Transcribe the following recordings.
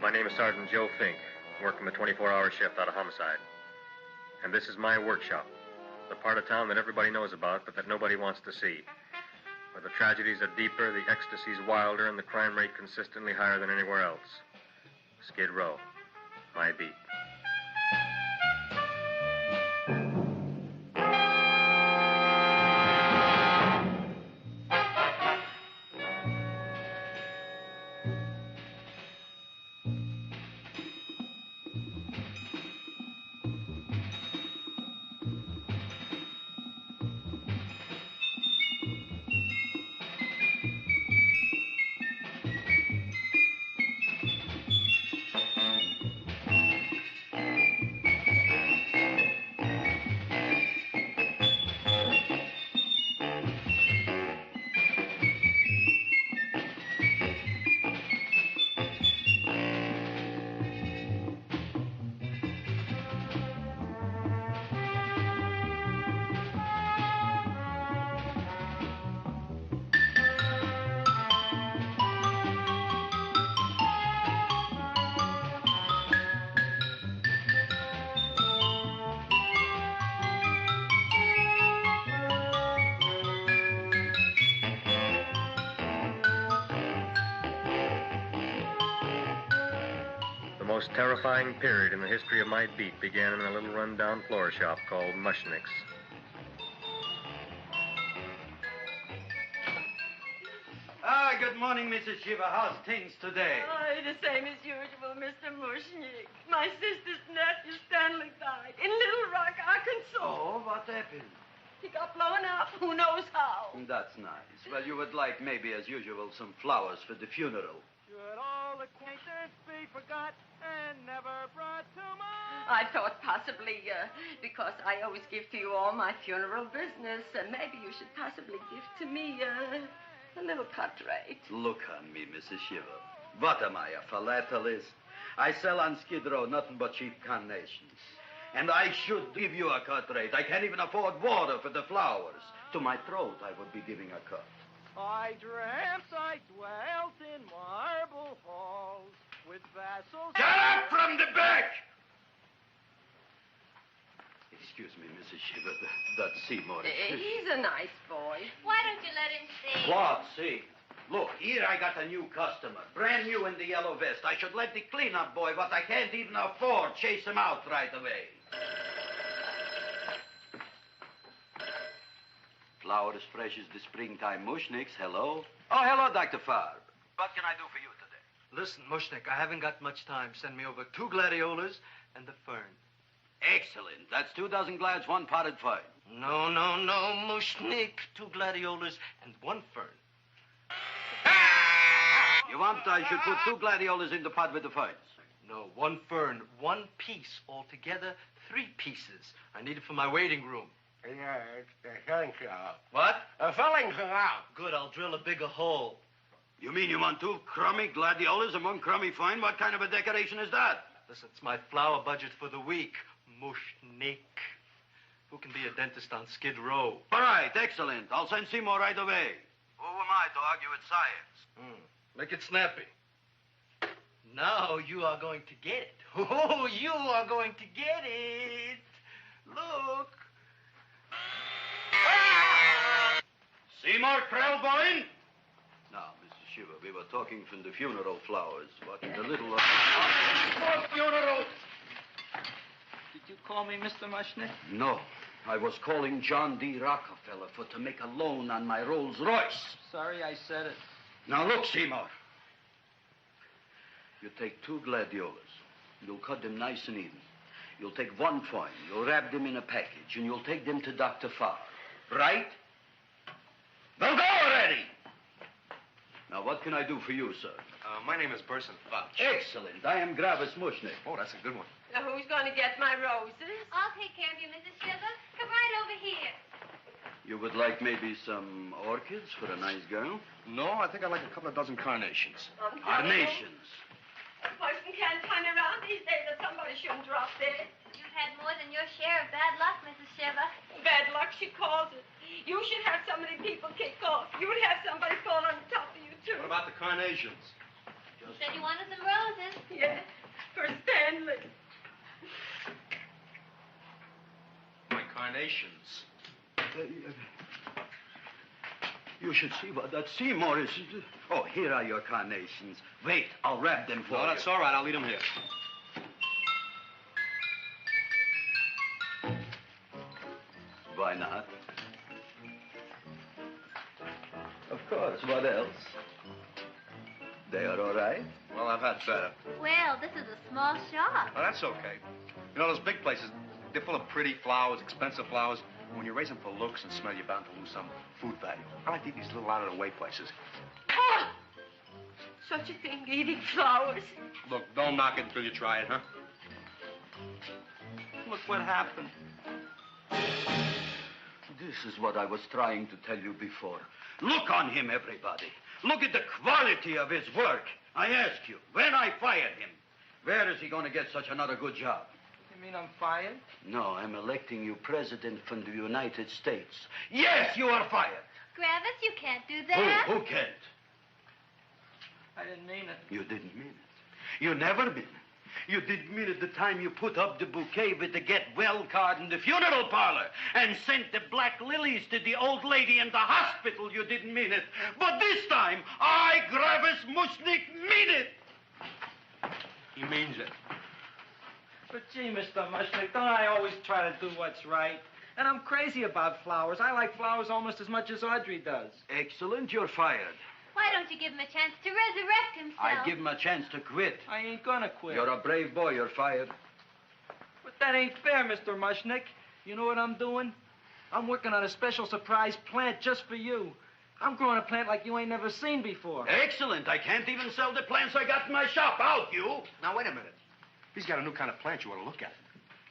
My name is Sergeant Joe Fink, working the 24-hour shift out of homicide. And this is my workshop, the part of town that everybody knows about, but that nobody wants to see. Where the tragedies are deeper, the ecstasy's wilder, and the crime rate consistently higher than anywhere else. Skid Row, my beat. The most terrifying period in the history of my beat began in a little run-down floor shop called Mushnick's. Good morning, Mrs. Shiva. How's things today? Oh, the same as usual, Mr. Mushnick. My sister's nephew, Stanley, died in Little Rock, Arkansas. Oh, what happened? He got blown up. Who knows how? That's nice. Well, you would like, maybe as usual, some flowers for the funeral. Should all acquaintance be forgot and never brought to mind? I thought possibly, because I always give to you all my funeral business, maybe you should possibly give to me, a little cut rate. Look on me, Mrs. Shiva. What am I, a philatelist? I sell on Skid Row nothing but cheap carnations. And I should give you a cut rate. I can't even afford water for the flowers. To my throat, I would be giving a cut. I dreamt I dwelt in marble halls with vassals... Get up from the back! Excuse me, Mrs. Shiva, that's Seymour. He's a nice boy. Why don't you let him see? What, see? Look, here I got a new customer, brand new in the yellow vest. I should let the cleanup boy, but I can't even afford, chase him out right away. Flowers fresh as the springtime Mushnicks. Hello? Oh, hello, Dr. Farb. What can I do for you today? Listen, Mushnick, I haven't got much time. Send me over 2 gladiolas and the fern. Excellent. That's 2 dozen glads, 1 potted fern. No, Mushnick. 2 gladiolas and 1 fern. You want I should put 2 gladiolas in the pot with the ferns? No, 1 fern, 1 piece. Altogether, 3 pieces. I need it for my waiting room. Yeah, it's the filling out. What? The filling's out. Good, I'll drill a bigger hole. You mean you want 2 crummy gladiolas and 1 crummy fern? What kind of a decoration is that? Listen, it's my flower budget for the week. Mushnick. Who can be a dentist on Skid Row? All right, excellent. I'll send Seymour right away. Who am I to argue with science? Make it snappy. Now you are going to get it. Oh, you are going to get it. Look. Seymour Krellboyne? Now, Mrs. Shiva, we were talking from the funeral flowers. What in the little... What funeral? Did you call me Mr. Mushnick? No. I was calling John D. Rockefeller to make a loan on my Rolls Royce. Sorry I said it. Now, look, Seymour. You take 2 gladiolas. You'll cut them nice and even. You'll take 1 fern. You'll wrap them in a package, and you'll take them to Dr. Farr. Right? Well, go already! Now, what can I do for you, sir? My name is Burson Fudge. Excellent. I am Gravis Mushnick. Oh, that's a good one. Now, who's going to get my roses? I'll take care of you, Mrs. Shiva. Come right over here. You would like maybe some orchids for a nice girl? No, I think I'd like a couple of dozen carnations. Carnations. A person can't turn around these days that somebody shouldn't drop dead. You've had more than your share of bad luck, Mrs. Shiva. Bad luck, she calls it. You should have so many people kick off. You would have somebody fall on top of you, too. What about the carnations? Just Said you wanted some roses. Yes, for Stanley. My carnations. You should see what that Seymour is. Oh, here are your carnations. Wait, I'll wrap them for you. No, that's all right. I'll leave them here. Why not? Of course. What else? They are all right? Well, I've had better. Well, this is a small shop. Oh, that's okay. You know, those big places, they're full of pretty flowers, expensive flowers. When you raise them for looks and smell, you're bound to lose some food value. I like to eat these little out-of-the-way places. Oh, such a thing, eating flowers. Look, don't knock it until you try it, huh? Look what happened. This is what I was trying to tell you before. Look on him, everybody. Look at the quality of his work. I ask you, when I fired him, where is he going to get such another good job? You mean I'm fired? No, I'm electing you president from the United States. Yes, you are fired. Gravis, you can't do that. Who can't? I didn't mean it. You didn't mean it. You never mean it. You didn't mean it the time you put up the bouquet with the get well card in the funeral parlor and sent the black lilies to the old lady in the hospital. You didn't mean it. But this time, I, Gravis Mushnik, mean it. He means it. But gee, Mr. Mushnick, don't I always try to do what's right? And I'm crazy about flowers. I like flowers almost as much as Audrey does. Excellent, you're fired. Why don't you give him a chance to resurrect himself? I give him a chance to quit. I ain't gonna quit. You're a brave boy, you're fired. But that ain't fair, Mr. Mushnick. You know what I'm doing? I'm working on a special surprise plant just for you. I'm growing a plant like you ain't never seen before. Excellent. I can't even sell the plants I got in my shop. Out, you. Now, wait a minute. He's got a new kind of plant you want to look at.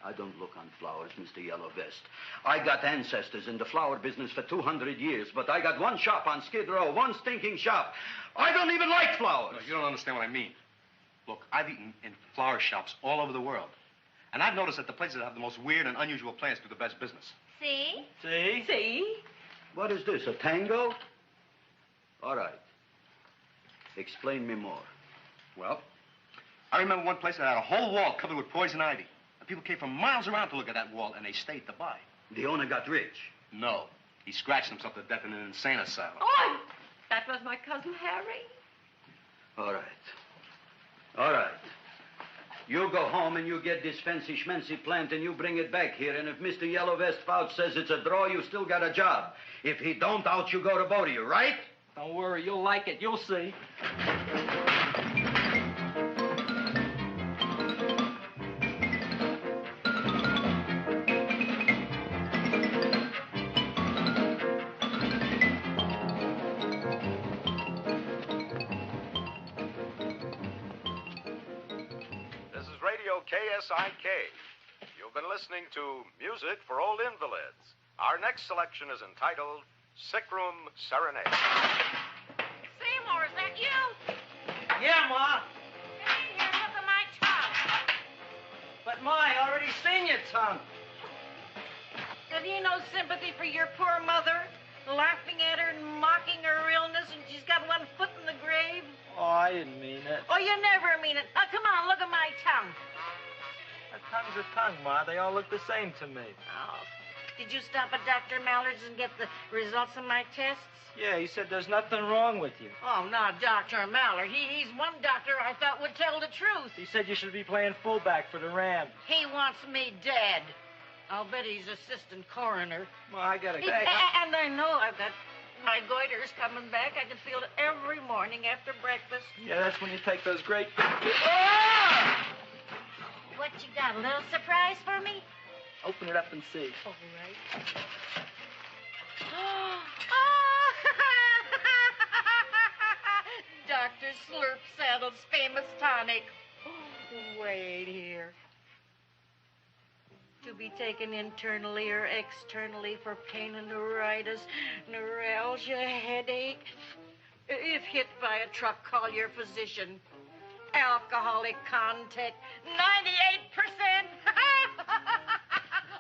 I don't look on flowers, Mr. Yellow Vest. I got ancestors in the flower business for 200 years, but I got one shop on Skid Row, one stinking shop. I don't even like flowers. No, you don't understand what I mean. Look, I've eaten in flower shops all over the world. And I've noticed that the places that have the most weird and unusual plants do the best business. See? See? See? What is this, a tango? All right. Explain me more. Well, I remember one place that had a whole wall covered with poison ivy. And people came from miles around to look at that wall, and they stayed to buy. The owner got rich. No. He scratched himself to death in an insane asylum. Oh, that was my cousin Harry. All right. All right. You go home and you get this fancy schmancy plant and you bring it back here. And if Mr. Yellow Vest Fouch says it's a draw, you still got a job. If he don't, out you go to both of you, right? Don't worry, you'll like it. You'll see. KSIK. You've been listening to Music for Old Invalids. Our next selection is entitled Sick Room Serenade. Seymour, is that you? Yeah, Ma. Hey, here, look at my tongue. But, Ma, I already seen your tongue. Have you no sympathy for your poor mother? Laughing at her and mocking her illness, and she's got one foot in the grave? Oh, I didn't mean it. Oh, you never mean it. Now, come on, look at my tongue. A tongue's a tongue, Ma. They all look the same to me. Oh. Did you stop at Dr. Mallard's and get the results of my tests? Yeah, he said there's nothing wrong with you. Oh, not Dr. Mallard. He's one doctor I thought would tell the truth. He said you should be playing fullback for the Rams. He wants me dead. I'll bet he's assistant coroner. Ma, I gotta go. And I know I've got my goiter's coming back. I can feel it every morning after breakfast. Yeah, that's when you take those great big... What you got, a little surprise for me? Open it up and see. All right. Dr. Slurp Saddle's famous tonic. Wait here. To be taken internally or externally for pain and neuritis, neuralgia, headache. If hit by a truck, call your physician. Alcoholic content, 98%.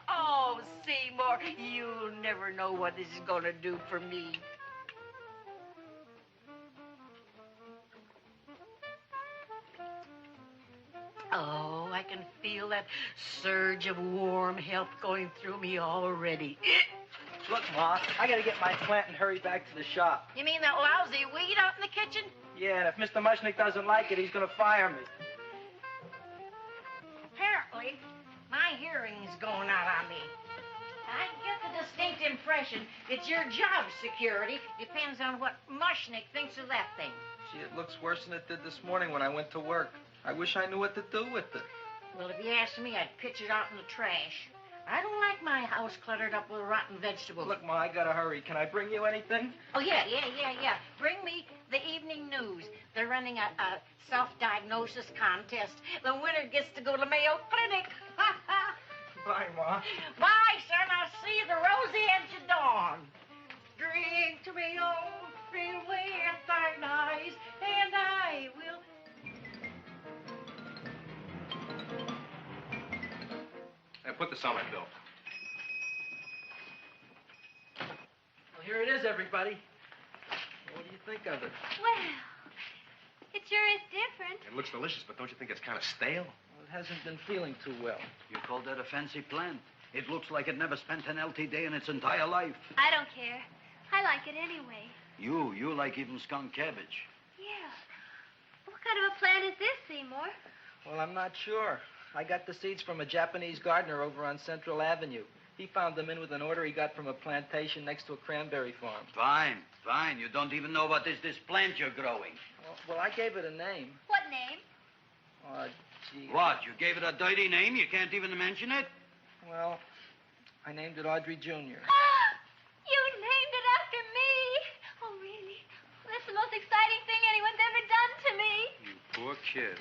Oh, Seymour, you'll never know what this is going to do for me. that surge of warm health going through me already. Look, Ma, I gotta get my plant and hurry back to the shop. You mean that lousy weed out in the kitchen? Yeah, and if Mr. Mushnick doesn't like it, he's gonna fire me. Apparently, my hearing's going out on me. I get the distinct impression that your job security depends on what Mushnick thinks of that thing. Gee, it looks worse than it did this morning when I went to work. I wish I knew what to do with it. Well, if you ask me, I'd pitch it out in the trash. I don't like my house cluttered up with rotten vegetables. Look, Ma, I gotta hurry. Can I bring you anything? Oh, yeah. Bring me the evening news. They're running a self-diagnosis contest. The winner gets to go to Mayo Clinic. Bye, Ma. Bye, son. I'll see you at the rosy edge of dawn. Drink to me, oh, free with thine eyes, and I will... Hey, put this on my bill. Well, here it is, everybody. What do you think of it? Well, it sure is different. It looks delicious, but don't you think it's kind of stale? Well, it hasn't been feeling too well. You call that a fancy plant? It looks like it never spent an LT day in its entire life. I don't care. I like it anyway. You like even skunk cabbage. Yeah. What kind of a plant is this, Seymour? Well, I'm not sure. I got the seeds from a Japanese gardener over on Central Avenue. He found them in with an order he got from a plantation next to a cranberry farm. Fine. You don't even know what is this plant you're growing. Well, I gave it a name. What name? Oh, gee. What? You gave it a dirty name? You can't even mention it? Well, I named it Audrey Jr. You named it after me. Oh, really? That's the most exciting thing anyone's ever done to me. You poor kid.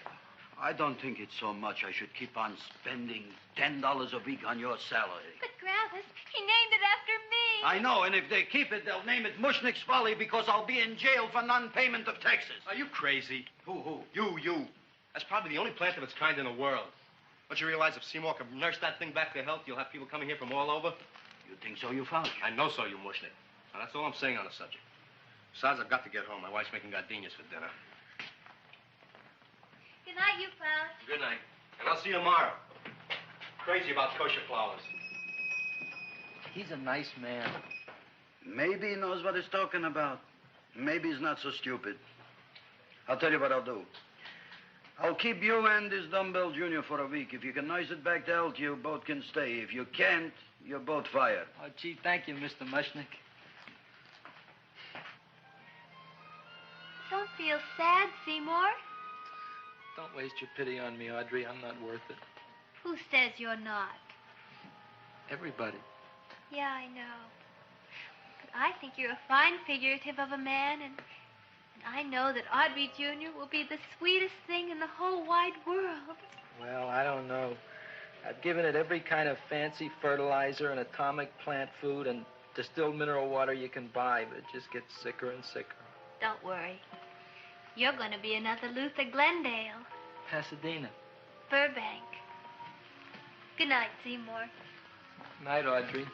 I don't think it's so much I should keep on spending $10 a week on your salary. But, Gravis, he named it after me. I know, and if they keep it, they'll name it Mushnick's Folly because I'll be in jail for non-payment of taxes. Are you crazy? Who? You. That's probably the only plant of its kind in the world. Don't you realize if Seymour can nurse that thing back to health, you'll have people coming here from all over? You think so, you found? I know so, you Mushnick. Now, that's all I'm saying on the subject. Besides, I've got to get home. My wife's making gardenias for dinner. Good night, you fellas. Good night. And I'll see you tomorrow. Crazy about kosher flowers. He's a nice man. Maybe he knows what he's talking about. Maybe he's not so stupid. I'll tell you what I'll do. I'll keep you and this dumbbell junior for a week. If you can nurse it back to health, you both can stay. If you can't, you're both fired. Oh, gee, thank you, Mr. Mushnick. Don't feel sad, Seymour. Don't waste your pity on me, Audrey. I'm not worth it. Who says you're not? Everybody. Yeah, I know. But I think you're a fine figurative of a man, and I know that Audrey Jr. will be the sweetest thing in the whole wide world. Well, I don't know. I've given it every kind of fancy fertilizer and atomic plant food and distilled mineral water you can buy, but it just gets sicker and sicker. Don't worry. You're going to be another Luther Glendale. Pasadena. Burbank. Good night, Seymour. Night, Audrey.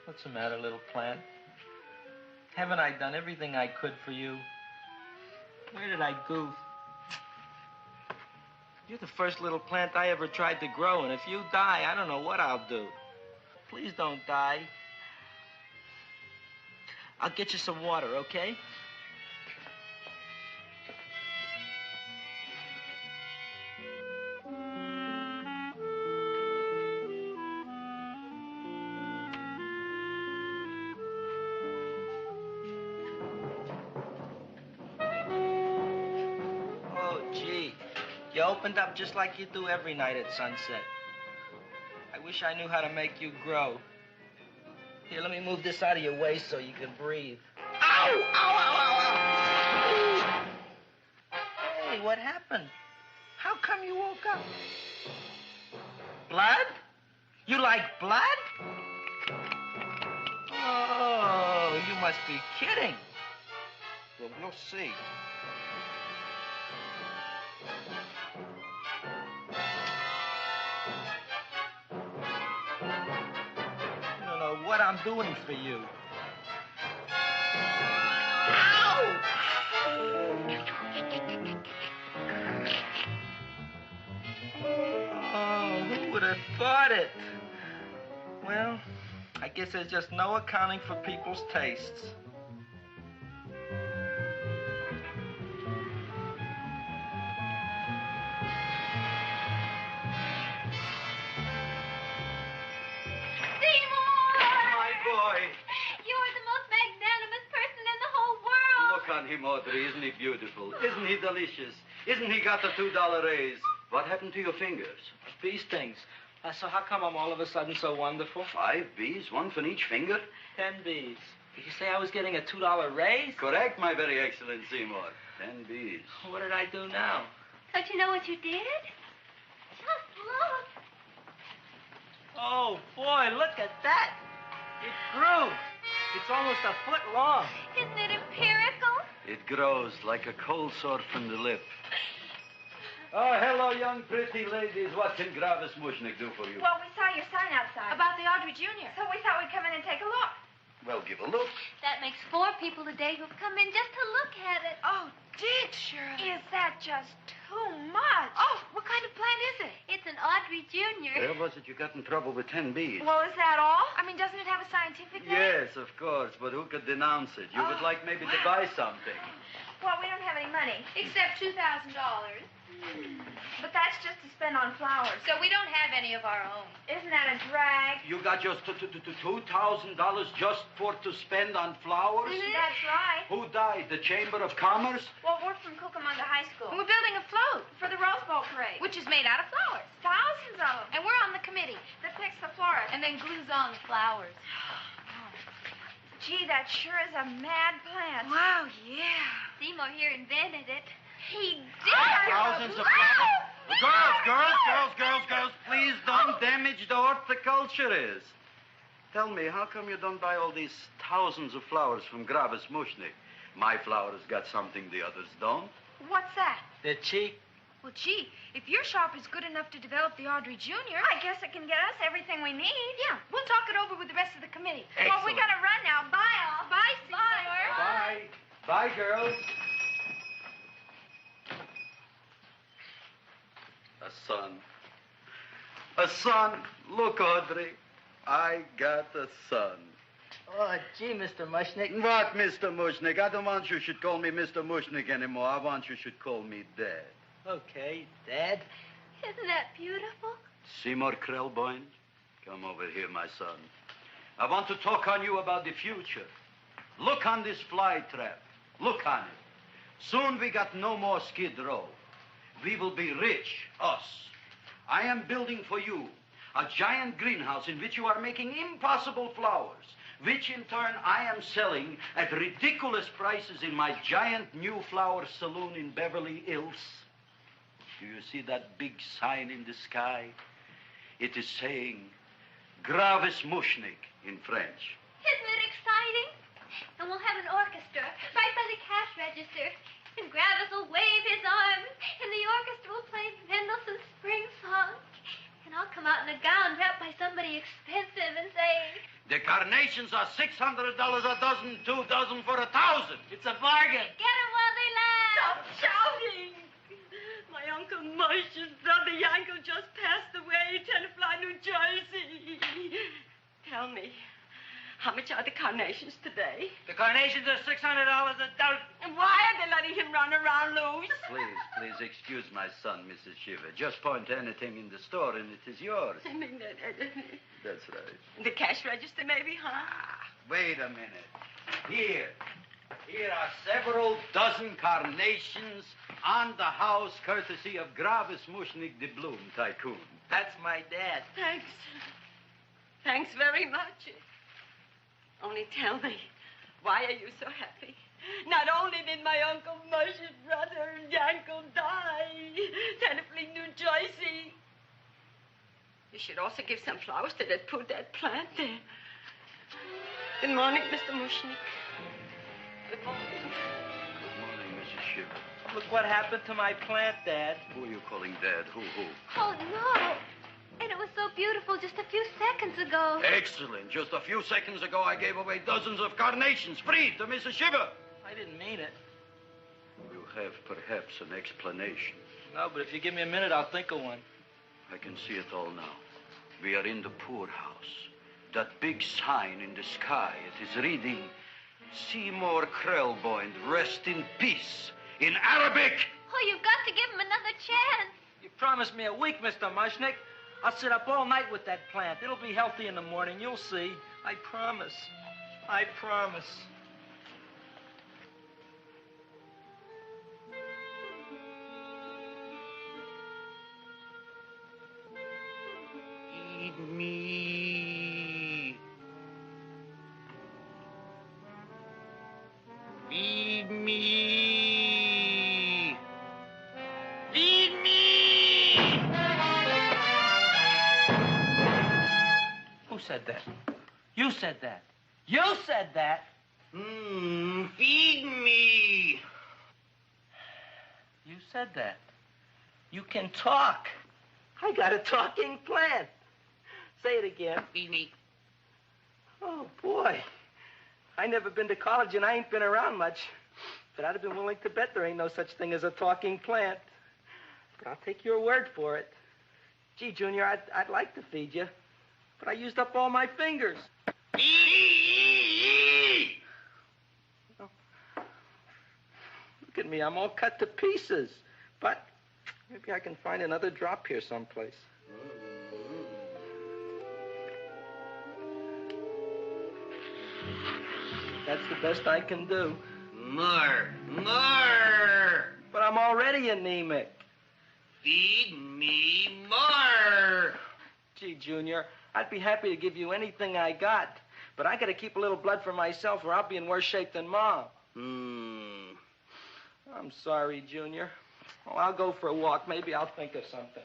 What's the matter, little plant? Haven't I done everything I could for you? Where did I goof? You're the first little plant I ever tried to grow, and if you die, I don't know what I'll do. Please don't die. I'll get you some water, okay? You opened up just like you do every night at sunset. I wish I knew how to make you grow. Here, let me move this out of your way so you can breathe. Ow! Ow, ow, ow, ow! Hey, what happened? How come you woke up? Blood? You like blood? Oh, you must be kidding. Well, we'll see. What I'm doing for you. Who would have thought it? Well, I guess there's just no accounting for people's tastes. You're the most magnanimous person in the whole world. Look on him, Audrey. Isn't he beautiful? Isn't he delicious? Isn't he got the $2 raise? What happened to your fingers? Bee stings. So how come I'm all of a sudden so wonderful? 5 bees, one for each finger? 10 bees. Did you say I was getting a $2 raise? Correct, my very excellent Seymour. 10 bees. What did I do now? Don't you know what you did? Just look. Oh, boy, look at that. It grew. It's almost a foot long. Isn't it empirical? It grows like a cold sore from the lip. Oh, hello, young pretty ladies. What can Gravis Mushnik do for you? Well, we saw your sign outside. About the Audrey Jr. So we thought we'd come in and take a look. Well, give a look. That makes 4 people today who've come in just to look at it. Oh, did, Shirley? Is that just too much? Oh, what kind of plant is it? It's an Audrey Jr. Where was it you got in trouble with 10 bees? Well, is that all? I mean, doesn't it have a scientific name? Yes, of course, but who could denounce it? You would like maybe to buy something. Well, we don't have any money. Except $2,000. But that's just to spend on flowers. So we don't have any of our own. Isn't that a drag? You got just $2,000 just to spend on flowers? That's right. Who died? The Chamber of Commerce? Well, we're from Cucamonga High School. We're building a float for the Rose Bowl parade. Which is made out of flowers. Thousands of them. And we're on the committee. That picks the florist. And then glues on the flowers. Gee, that sure is a mad plant. Wow, yeah. Seymour here invented it. He did. Thousands of flowers. Girls, please don't damage the horticulturist. Tell me, how come you don't buy all these thousands of flowers from Gravis Mushnik? My flowers got something the others don't. What's that? They're cheap. Well, gee, if your shop is good enough to develop the Audrey Jr., I guess it can get us everything we need. Yeah, we'll talk it over with the rest of the committee. Excellent. Well, we gotta run now. Bye, all. Bye, Seymour. Bye. Bye, girls. A son. A son. Look, Audrey. I got a son. Oh, gee, Mr. Mushnik. What, Mr. Mushnik? I don't want you should call me Mr. Mushnik anymore. I want you should call me Dad. Okay, Dad. Isn't that beautiful? Seymour Krelboyne, come over here, my son. I want to talk on you about the future. Look on this fly trap. Look on it. Soon we got no more Skid Row. We will be rich, us. I am building for you a giant greenhouse in which you are making impossible flowers, which in turn I am selling at ridiculous prices in my giant new flower saloon in Beverly Hills. Do you see that big sign in the sky? It is saying Gravis Mushnik in French. Isn't it exciting? And we'll have an orchestra right by the cash register. And Gravis will wave his arms, and the orchestra will play Mendelssohn's Spring Song. And I'll come out in a gown wrapped by somebody expensive and say, The carnations are $600 a dozen, 2 dozen for 1,000. It's a bargain. get 'em while they last. Stop shouting! My Uncle Moshe's brother Yankel just passed away, Tenafly, New Jersey. Tell me, how much are the carnations today? The carnations are $600 a dozen. And why are they letting him run around loose? Please excuse my son, Mrs. Shiver. Just point to anything in the store and it is yours. I mean, That's right. the cash register maybe, huh? Wait a minute. Here are several dozen carnations on the house courtesy of Gravis Mushnik the Bloom Tycoon. That's my dad. Thanks. Thanks very much. Only tell me, why are you so happy? Not only did my Uncle Moshe's brother Yankel die, Tenafly, New Jersey. You should also give some flowers to that poor dead plant there. Good morning, Mr. Mushnik. Good morning. Good morning, Mrs. Shiver. Look what happened to my plant, Dad. Who are you calling Dad? Who? Oh, no. And it was so beautiful just a few seconds ago. Excellent. Just a few seconds ago, I gave away dozens of carnations free to Mrs. Shiver. I didn't mean it. You have perhaps an explanation. No, but if you give me a minute, I'll think of one. I can see it all now. We are in the poorhouse. That big sign in the sky, it is reading, Seymour Krelboyne, rest in peace, in Arabic. Oh, you've got to give him another chance. You promised me a week, Mr. Mushnick. I'll sit up all night with that plant. It'll be healthy in the morning. You'll see. I promise. I promise. Feed me. Feed me. Feed me. Who said that? You said that. You said that. Feed me. You said that. You can talk. I got a talking plant. Say it again. Feed me. Oh, boy. I never been to college and I ain't been around much. But I'd have been willing to bet there ain't no such thing as a talking plant. But I'll take your word for it. Gee, Junior, I'd like to feed you. But I used up all my fingers. Oh. Look at me. I'm all cut to pieces. But maybe I can find another drop here someplace. That's the best I can do. More. But I'm already anemic. Feed me more. Gee, Junior, I'd be happy to give you anything I got. But I gotta keep a little blood for myself or I'll be in worse shape than Mom. I'm sorry, Junior. Oh, I'll go for a walk. Maybe I'll think of something.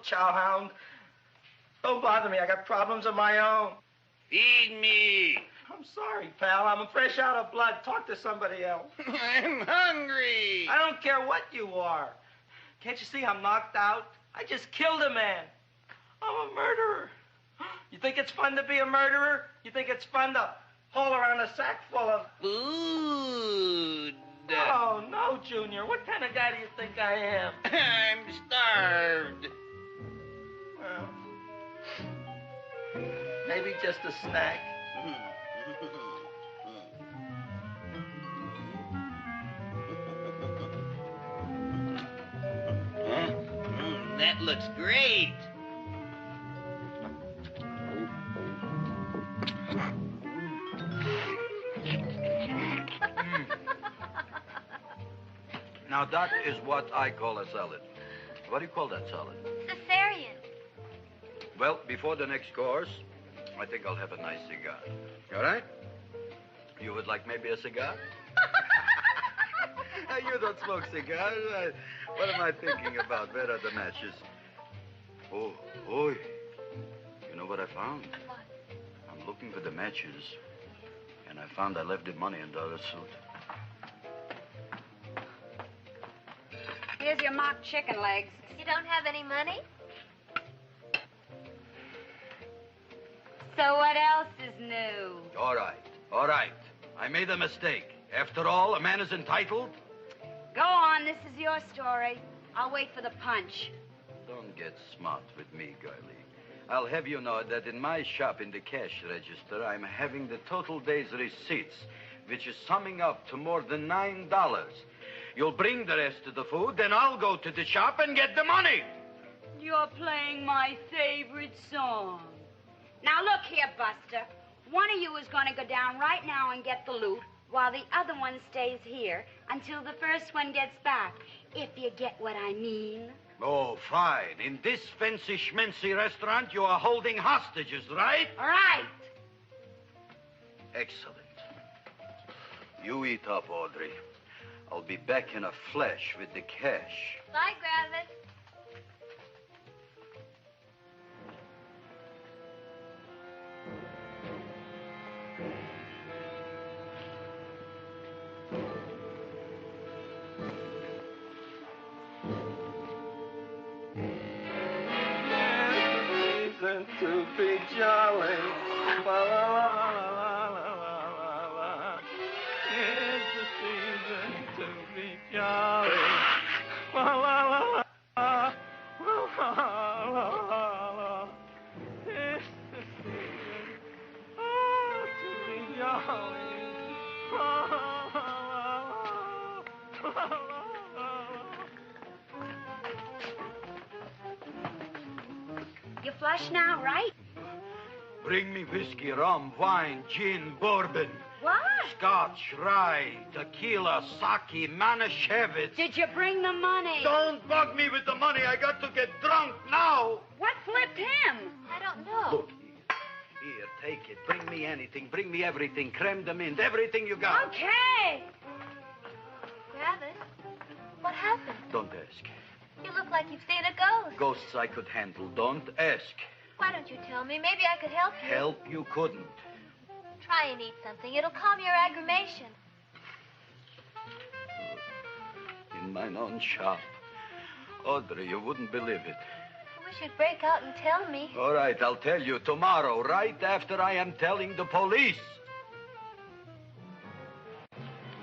Chowhound. Don't bother me. I got problems of my own. Feed me. I'm sorry, pal. I'm fresh out of blood. Talk to somebody else. I'm hungry. I don't care what you are. Can't you see I'm knocked out? I just killed a man. I'm a murderer. You think it's fun to be a murderer? You think it's fun to haul around a sack full of... Food. Oh, no, Junior. What kind of guy do you think I am? I'm starved. Well, maybe just a snack. That looks great. Now, that is what I call a salad. What do you call that salad? Caesarean. Well, before the next course, I think I'll have a nice cigar. All right? You would like maybe a cigar? You don't smoke cigars. What am I thinking about? Where are the matches? Oh, oi. You know what I found? What? I'm looking for the matches, and I found I left the money in the other suit. Here's your mock chicken legs. You don't have any money? So what else is new? All right. I made a mistake. After all, a man is entitled. Go on, this is your story. I'll wait for the punch. Don't get smart with me, girlie. I'll have you know that in my shop in the cash register, I'm having the total day's receipts, which is summing up to more than $9. You'll bring the rest of the food, then I'll go to the shop and get the money. You're playing my favorite song. Now, look here, Buster. One of you is going to go down right now and get the loot, while the other one stays here until the first one gets back, if you get what I mean. Oh, fine. In this fancy schmancy restaurant, you are holding hostages, right? Right. Excellent. You eat up, Audrey. I'll be back in a flash with the cash. Bye, Griffith. To be jolly. La, la, la, la, la, la, la. It's the season to be jolly. La, la, la, la, la, la, la, la. It's the season to be jolly. La, la, la, la, la, la. You flush now, right? Bring me whiskey, rum, wine, gin, bourbon. What? Scotch, rye, tequila, sake, Manischewitz. Did you bring the money? Don't bug me with the money. I got to get drunk now. What flipped him? I don't know. Look, here, take it. Bring me anything. Bring me everything. Creme de menthe, everything you got. Okay. Griffith, what happened? Don't ask. You look like you've seen a ghost. Ghosts I could handle. Don't ask. Why don't you tell me? Maybe I could help you. Help you couldn't. Try and eat something. It'll calm your aggravation. In mine own shop. Audrey, you wouldn't believe it. I wish you'd break out and tell me. All right, I'll tell you tomorrow, right after I am telling the police.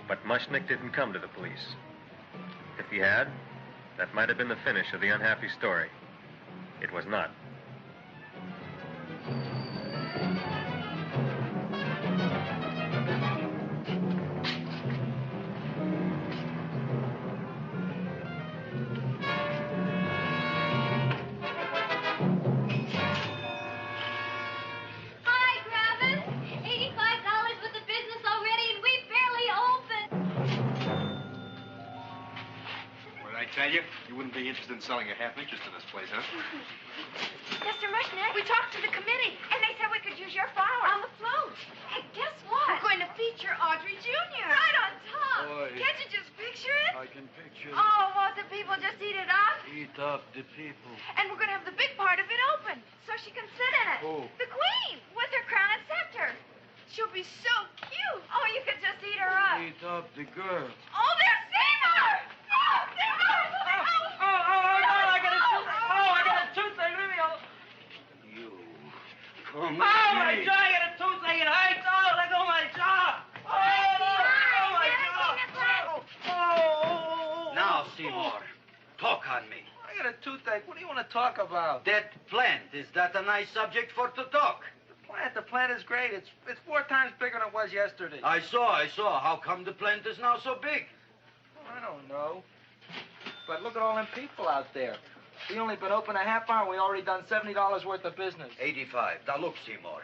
But Mushnick didn't come to the police. If he had, that might have been the finish of the unhappy story. It was not. Hi, Griffith. $85 with the business already, and we barely opened. What did I tell you? You wouldn't be interested in selling a half interest in this place, huh? Mr. Mushnick, we talked to the committee, and they said we could use your flour. On the float. Hey, guess what? We're going to feature Audrey Jr. Right on top. Boy. Can't you just picture it? I can picture it. Oh, won't the people just eat it up? Eat up the people. And we're going to have the big part of it open, so she can sit in it. Who? The Queen, with her crown and scepter. She'll be so cute. Oh, you could just eat her up. Eat up the girl. Oh, there's Seymour! Oh, Seymour! I got a toothache. Leave me alone. You. Come Oh, my jaw! I got a toothache. It hurts. Oh, let go of my jaw. Oh, my jaw. Oh. Now, Seymour, talk on me. I got a toothache. What do you want to talk about? That plant, is that a nice subject for to talk? The plant is great. It's 4 times bigger than it was yesterday. I saw. How come the plant is now so big? I don't know. But look at all them people out there. We only been open a half hour. We already done $70 worth of business. 85. Now, look, Seymour.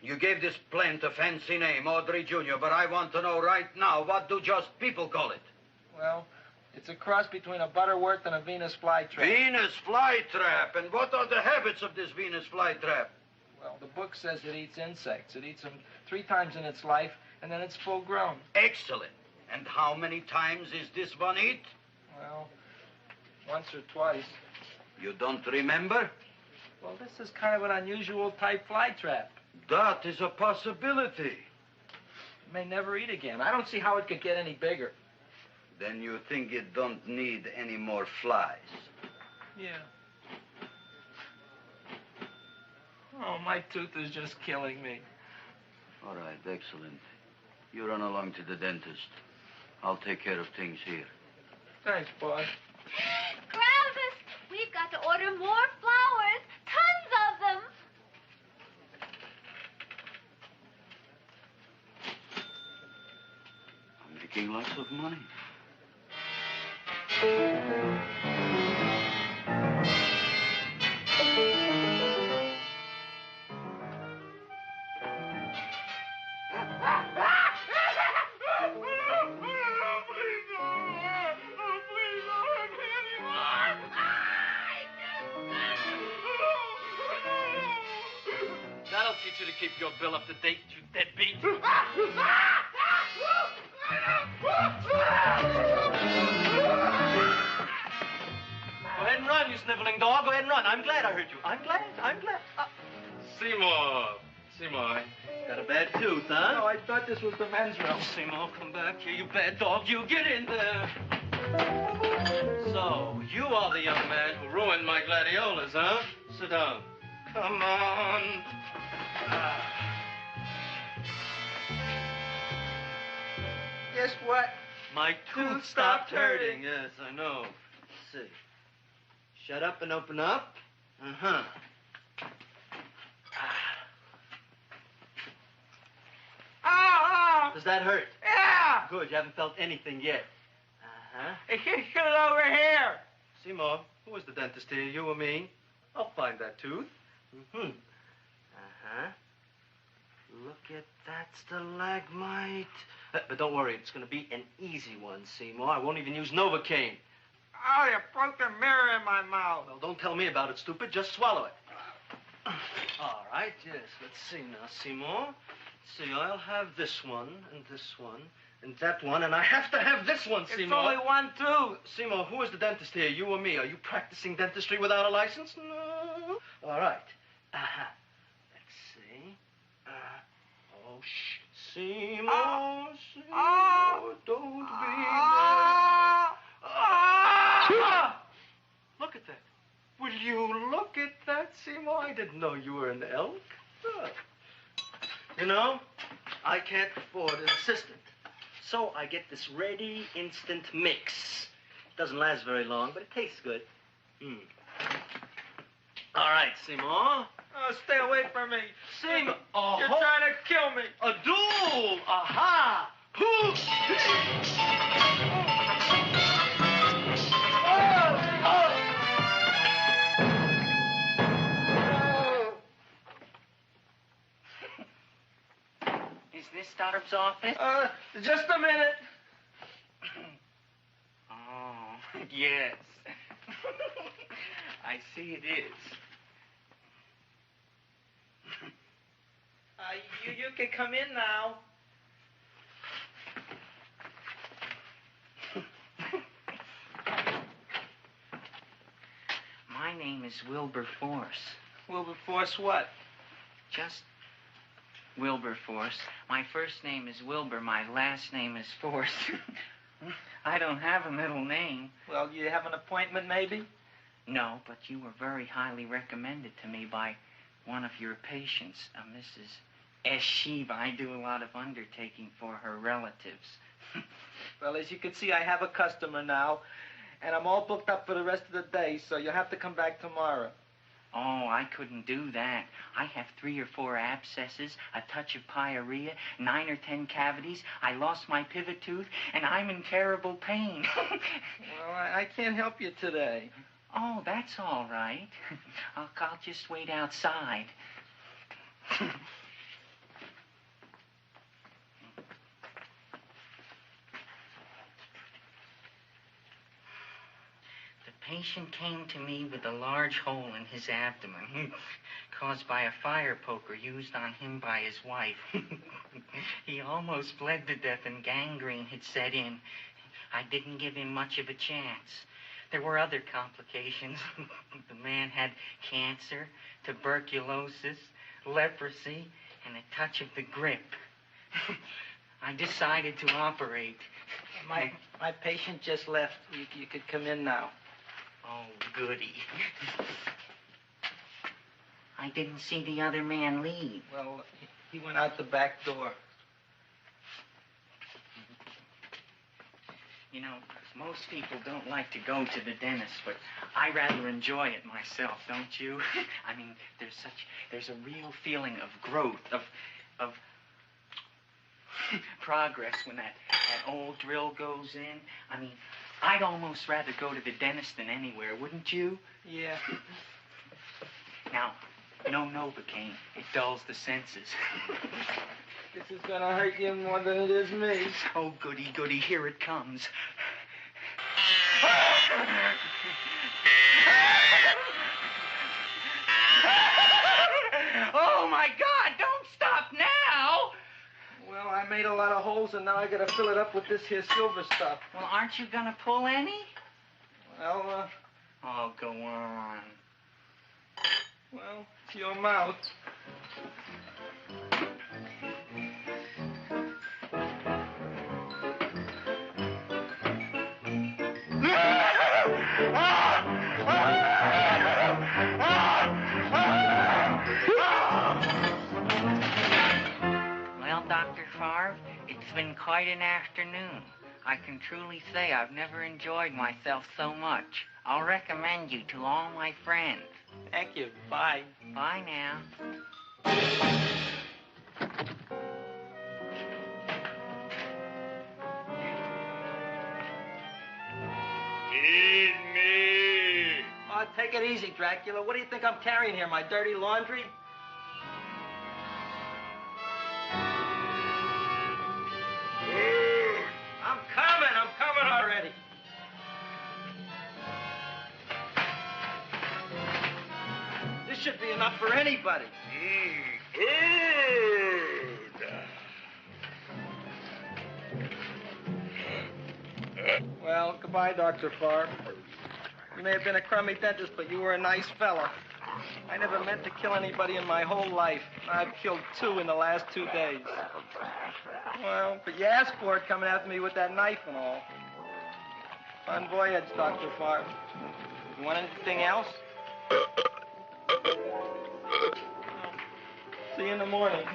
You gave this plant a fancy name, Audrey Jr., but I want to know right now, what do just people call it? Well, it's a cross between a Butterworth and a Venus flytrap. Venus flytrap. And what are the habits of this Venus flytrap? Well, the book says it eats insects. It eats them 3 times in its life, and then it's full grown. Excellent. And how many times is this one eat? Well, once or twice. You don't remember? Well, this is kind of an unusual type flytrap. That is a possibility. It may never eat again. I don't see how it could get any bigger. Then you think it don't need any more flies? Yeah. Oh, my tooth is just killing me. All right, excellent. You run along to the dentist. I'll take care of things here. Thanks, boy. Gravis, we've got to order more flowers. Tons of them. I'm making lots of money. That'll teach you to keep your bill up to date, you deadbeat. Go ahead and run, you sniveling dog. Go ahead and run. I'm glad I hurt you. I'm glad. Seymour, got a bad tooth, huh? No, I thought this was the men's room. Seymour, come back here, you bad dog. You get in there. So, you are the young man who ruined my gladiolas, huh? Sit down. Come on. Guess what? My tooth stopped hurting. Yes, I know. Let's see. Shut up and open up. Uh-huh. Oh! Does that hurt? Yeah! Good, you haven't felt anything yet. Uh-huh. Get it over here. Seymour, who was the dentist here, you or me? I'll find that tooth. Mm-hmm. Uh-huh. Look at that stalagmite. But don't worry, it's going to be an easy one, Seymour. I won't even use Novocaine. Oh, you broke the mirror in my mouth. Well, don't tell me about it, stupid. Just swallow it. All right, yes. Let's see now, Seymour. Let's see, I'll have this one, and that one, and I have to have this one, Seymour. It's only one tooth. Seymour, who is the dentist here, you or me? Are you practicing dentistry without a license? No. All right. Uh-huh. Let's see. Oh, shh. Seymour, Seymour, don't be mad. Look at that. Will you look at that, Seymour? I didn't know you were an elk. You know, I can't afford an assistant. So I get this ready instant mix. Doesn't last very long, but it tastes good. All right, Seymour. Oh, stay away from me. Seymour. You're trying to kill me. A duel. Aha. Is this Stoddard's office? Just a minute. Oh, yes. I see it is. You can come in now. My name is Wilbur Force. Wilberforce what? Just Wilberforce. My first name is Wilbur. My last name is Force. I don't have a middle name. Well, you have an appointment, maybe? No, but you were very highly recommended to me by one of your patients, Mrs. S. Sheba. I do a lot of undertaking for her relatives. Well, as you can see, I have a customer now, and I'm all booked up for the rest of the day, so you'll have to come back tomorrow. Oh, I couldn't do that. I have 3 or 4 abscesses, a touch of pyorrhea, 9 or 10 cavities. I lost my pivot tooth, and I'm in terrible pain. Well, I can't help you today. Oh, that's all right. I'll just wait outside. The patient came to me with a large hole in his abdomen, caused by a fire poker used on him by his wife. He almost bled to death and gangrene had set in. I didn't give him much of a chance. There were other complications. The man had cancer, tuberculosis, leprosy, and a touch of the grip. I decided to operate. My patient just left. You could come in now. Oh, goody. I didn't see the other man leave. Well, he went out the back door. You know, most people don't like to go to the dentist, but I rather enjoy it myself, don't you? I mean, there's a real feeling of growth, of progress when that old drill goes in. I mean, I'd almost rather go to the dentist than anywhere, wouldn't you? Yeah. Now, no Novocaine. It dulls the senses. This is gonna hurt you more than it is me. Oh, goody, goody, here it comes. Oh, my God, don't stop now! Well, I made a lot of holes, and now I gotta fill it up with this here silver stuff. Well, aren't you gonna pull any? Well, Oh, go on. Well, it's your mouth. Well, Dr. Favre, it's been quite an afternoon. I can truly say I've never enjoyed myself so much. I'll recommend you to all my friends. Thank you. Bye. Bye now. Feed me. Oh, take it easy, Dracula. What do you think I'm carrying here, my dirty laundry? I'm coming already. This should be enough for anybody. Well, goodbye, Dr. Favre. You may have been a crummy dentist, but you were a nice fella. I never meant to kill anybody in my whole life. I've killed 2 in the last 2 days. Well, but you asked for it coming after me with that knife and all. Fun voyage, Dr. Favre. You want anything else? See you in the morning.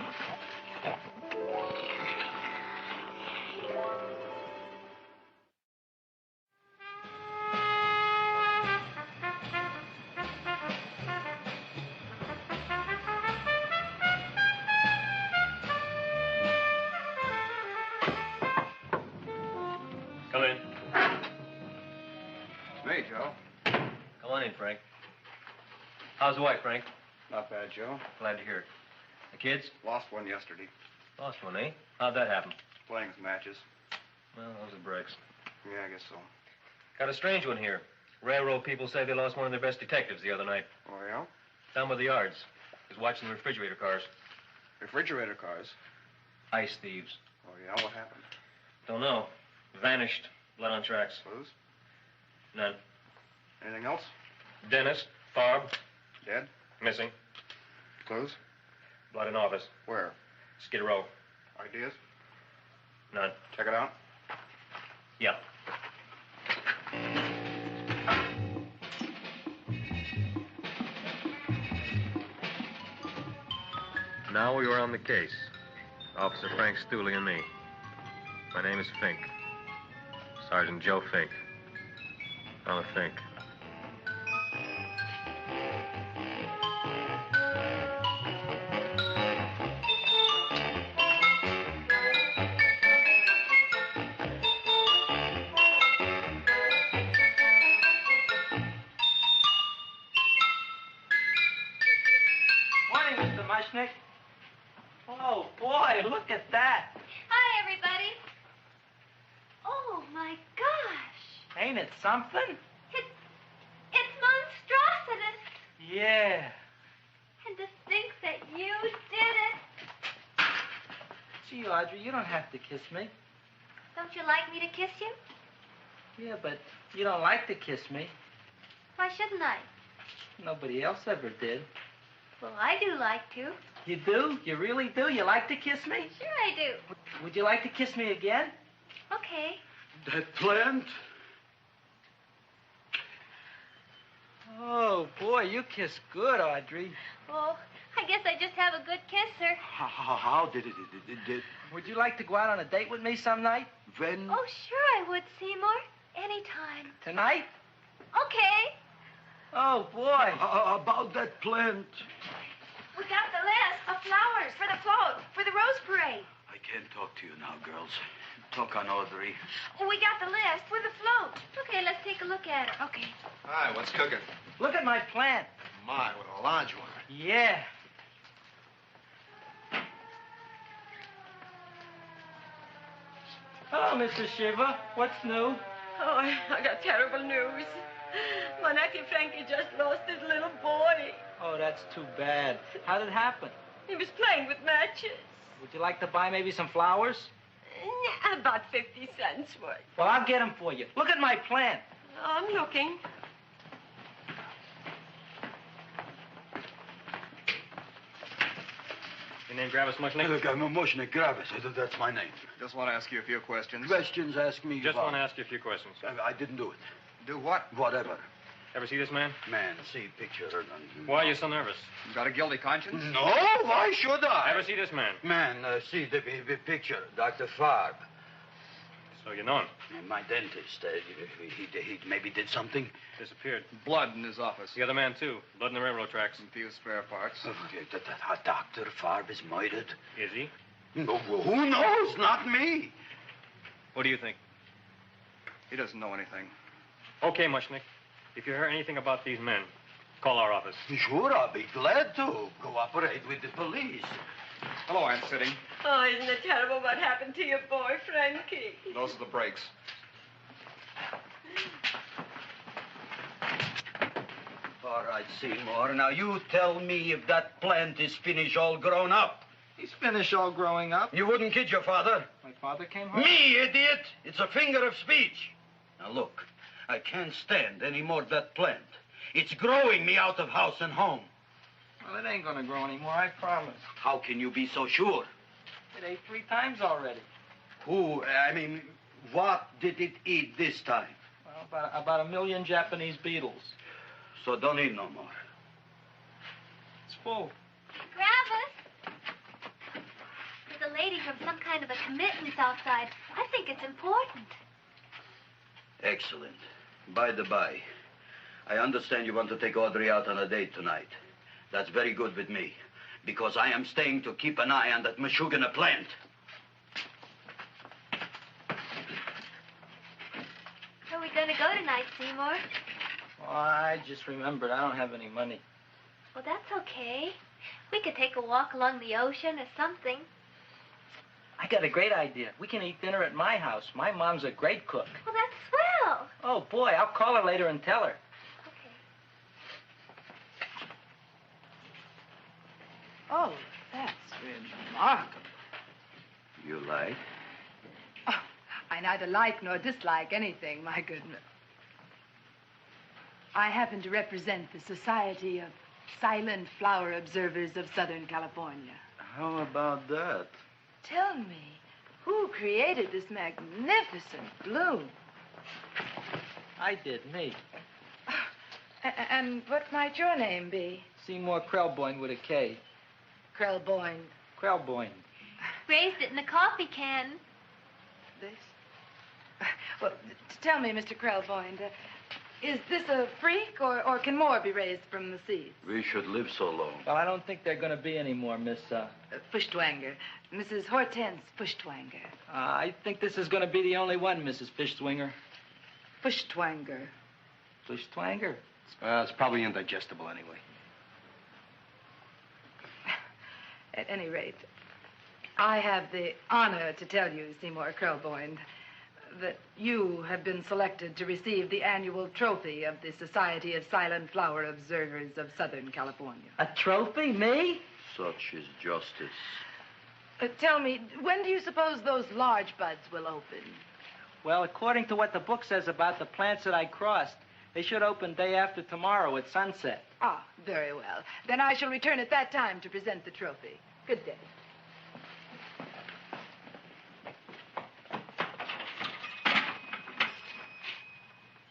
Come in. Me, Joe. Come on in, Frank. How's the wife, Frank? Not bad, Joe. Glad to hear it. The kids? Lost one yesterday. Lost one, eh? How'd that happen? Playing some matches. Well, those are breaks. Yeah, I guess so. Got a strange one here. Railroad people say they lost one of their best detectives the other night. Oh, yeah? Down by the yards. He was watching the refrigerator cars. Refrigerator cars. Ice thieves. Oh, yeah? What happened? Don't know. Vanished. Blood on tracks. Clues? None. Anything else? Dennis. Farb. Dead? Missing. Clues? Blood in office. Where? Skid Row. Ideas? None. Check it out. Yeah. Now we were on the case. Officer Frank Stooley and me. My name is Fink. Sergeant Joe Fink. Fella Fink. Morning, Mr. Mushnick. Oh, boy, look at that. Hi, everybody. Oh, my gosh. Ain't it something? It's monstrositous. Yeah. And to think that you did it. Gee, Audrey, you don't have to kiss me. Don't you like me to kiss you? Yeah, but you don't like to kiss me. Why shouldn't I? Nobody else ever did. Well, I do like to. You do? You really do? You like to kiss me? Sure I do. Would you like to kiss me again? Okay. That plant? Oh, boy, you kiss good, Audrey. Oh, I guess I just have a good kisser. How did it? Would you like to go out on a date with me some night? When? Oh, sure I would, Seymour. Anytime. Tonight? Okay. Oh, boy. About that plant. We got the list of flowers for the float, for the Rose Parade. I can't talk to you now, girls. Talk on Audrey. We got the list for the float. Okay, let's take a look at it. Okay. Hi, what's cooking? Look at my plant. My, what a large one. Yeah. Hello, Mr. Shiva. What's new? Oh, I got terrible news. My nephew Frankie just lost his little boy. Oh, that's too bad. How did it happen? He was playing with matches. Would you like to buy maybe some flowers? About 50 cents worth. Well, I'll get them for you. Look at my plant. I'm looking. Your name Gravis Mushnick? Look, I'm a Mushnick Gravis. That's my name. Just want to ask you a few questions. Questions, ask me. Just about- want to ask you a few questions. I didn't do it. Do what? Whatever. Ever see this man? Man, see picture. Why are you so nervous? You got a guilty conscience? No, why should I? Ever see this man? Man, see the picture. Dr. Farb. So you know him. My dentist. He maybe did something. Disappeared. Blood in his office. The other man, too. Blood in the railroad tracks. Some few spare parts. Dr. Farb is murdered. Is he? No, who knows? Not me. What do you think? He doesn't know anything. Okay, Mushnick. If you hear anything about these men, call our office. Sure, I'll be glad to cooperate with the police. Hello, Aunt Sitting. Oh, isn't it terrible what happened to your boy, Frankie? Those are the brakes. All right, Seymour. Now, you tell me if that plant is finished all grown up. He's finished all growing up. You wouldn't kid your father? My father came home. Me, idiot! It's a finger of speech. Now, look, I can't stand any more of that plant. It's growing me out of house and home. Well, it ain't gonna grow anymore, I promise. How can you be so sure? It ate 3 times already. What did it eat this time? Well, about 1 million Japanese beetles. So don't eat no more. It's full. Gravis! There's a lady from some kind of a committance outside. I think it's important. Excellent. By the by, I understand you want to take Audrey out on a date tonight. That's very good with me, because I am staying to keep an eye on that Meshuggah plant. Where are we going to go tonight, Seymour? Oh, I just remembered I don't have any money. Well, that's okay. We could take a walk along the ocean or something. I got a great idea. We can eat dinner at my house. My mom's a great cook. Well, that's swell. Oh, boy, I'll call her later and tell her. Okay. Oh, that's remarkable. You like? Oh, I neither like nor dislike anything, my goodness. I happen to represent the Society of Silent Flower Observers of Southern California. How about that? Tell me, who created this magnificent bloom? I did, me. And what might your name be? Seymour Krelboyne with a K. Krelboyne. Krelboyne. Raised it in a coffee can. This? Well, tell me, Mr. Krelboyne, is this a freak, or can more be raised from the seeds? We should live so long. Well, I don't think they're going to be any more, Miss, Fuschtwanger. Mrs. Hortense Fuschtwanger. I think this is going to be the only one, Mrs. Fishswinger. Fuschtwanger. Fuschtwanger? It's probably indigestible anyway. At any rate, I have the honor to tell you, Seymour Krelboyne, that you have been selected to receive the annual trophy of the Society of Silent Flower Observers of Southern California. A trophy? Me? Such is justice. Tell me, when do you suppose those large buds will open? Well, according to what the book says about the plants that I crossed, they should open day after tomorrow at sunset. Ah, very well. Then I shall return at that time to present the trophy. Good day.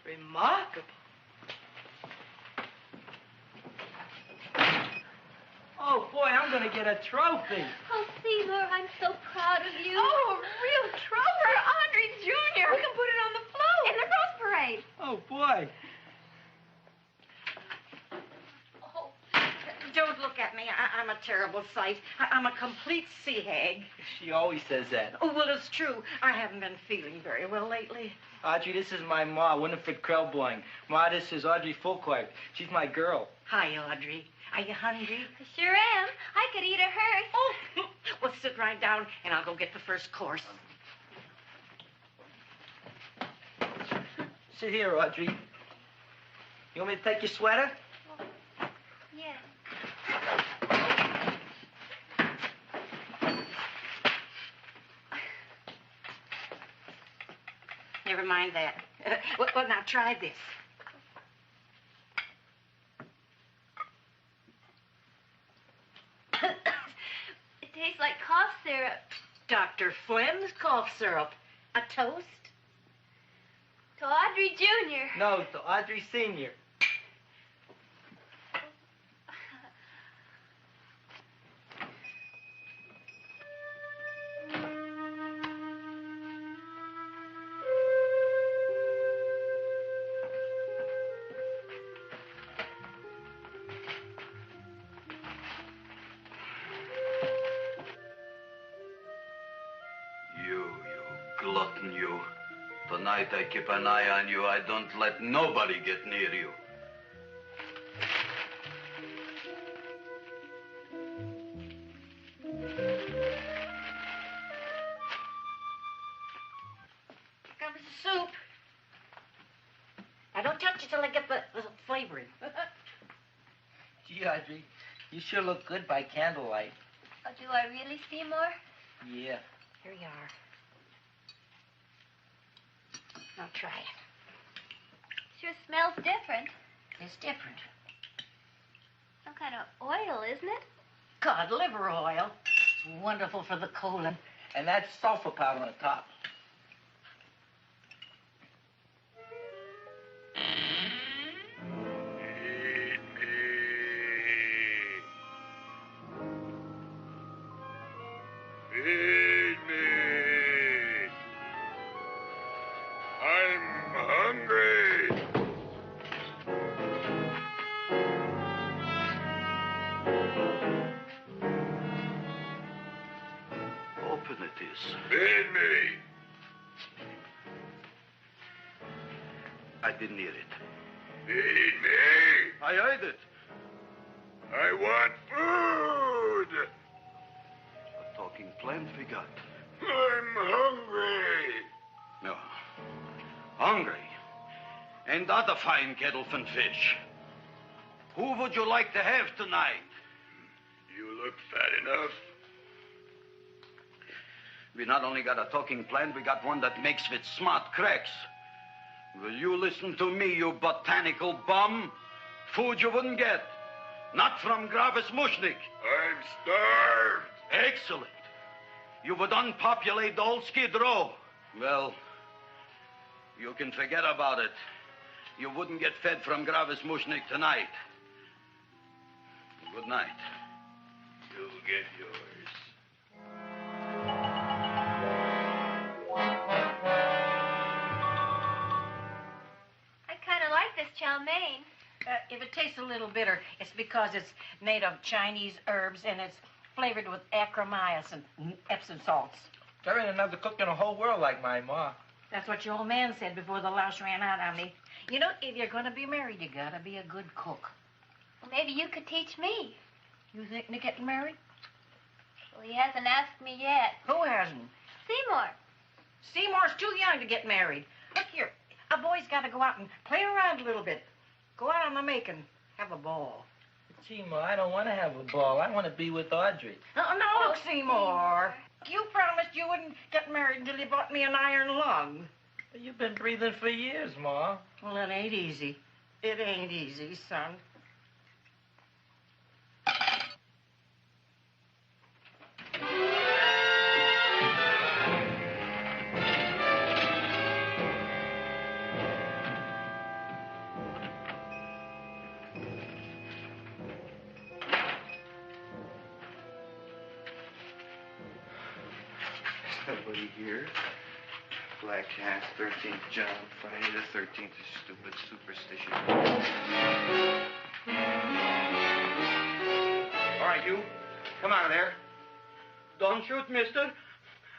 Remarkable. Oh, boy, I'm going to get a trophy. Oh, Seymour, I'm so proud of you. Oh, a real trophy for Audrey Jr. We can put it on the float. In the Rose Parade. Oh, boy. Don't look at me. I'm a terrible sight. I'm a complete sea hag. She always says that. Oh, well, it's true. I haven't been feeling very well lately. Audrey, this is my ma, Winifred Krelboyne. Ma, this is Audrey Fulquart. She's my girl. Hi, Audrey. Are you hungry? I sure am. I could eat a hearse. Oh, well, sit right down, and I'll go get the first course. Sit here, Audrey. You want me to take your sweater? Yeah. Never mind that. Well, now try this. It tastes like cough syrup. Dr. Flem's cough syrup. A toast? To Audrey Jr. No, to Audrey Sr. Glutton, you. Tonight I keep an eye on you. I don't let nobody get near you. Comes the soup. Now, don't touch it till I get the flavoring. Gee, Audrey, you sure look good by candlelight. Oh, do I really, Seymour? Yeah. Here you are. Now try it. Sure smells different. It's different. Some kind of oil, isn't it? Cod liver oil. It's wonderful for the colon. And that's sulfur powder on the top. Feed me. I'm hungry. Open it is. Feed me. I didn't hear it. Feed me. I heard it. I want food. A talking plant we got. I'm hungry. No. Hungry. And other fine kettlefen fish. Who would you like to have tonight? You look fat enough. We not only got a talking plant, we got one that makes with smart cracks. Will you listen to me, you botanical bum? Food you wouldn't get. Not from Gravis Mushnik. I'm starved. Excellent. You would unpopulate the old Skid Row. Well, you can forget about it. You wouldn't get fed from Gravis Mushnik tonight. Good night. You'll get yours. I kind of like this chow mein. If it tastes a little bitter, it's because it's made of Chinese herbs and it's flavored with acromyas and Epsom salts. There ain't another cook in the whole world like my ma. That's what your old man said before the louse ran out on me. You know, if you're going to be married, you got to be a good cook. Well, maybe you could teach me. You think of getting married? Well, he hasn't asked me yet. Who hasn't? Seymour. Seymour's too young to get married. Look here, a boy's got to go out and play around a little bit. Go out on the make and have a ball. Gee, Ma, I don't want to have a ball. I want to be with Audrey. No, look, Seymour. You promised you wouldn't get married until you bought me an iron lung. You've been breathing for years, Ma. Well, it ain't easy. It ain't easy, son. Nobody here. Black Cat, 13th John, Friday the 13th is stupid superstition. All right, you. Come out of there. Don't shoot, mister.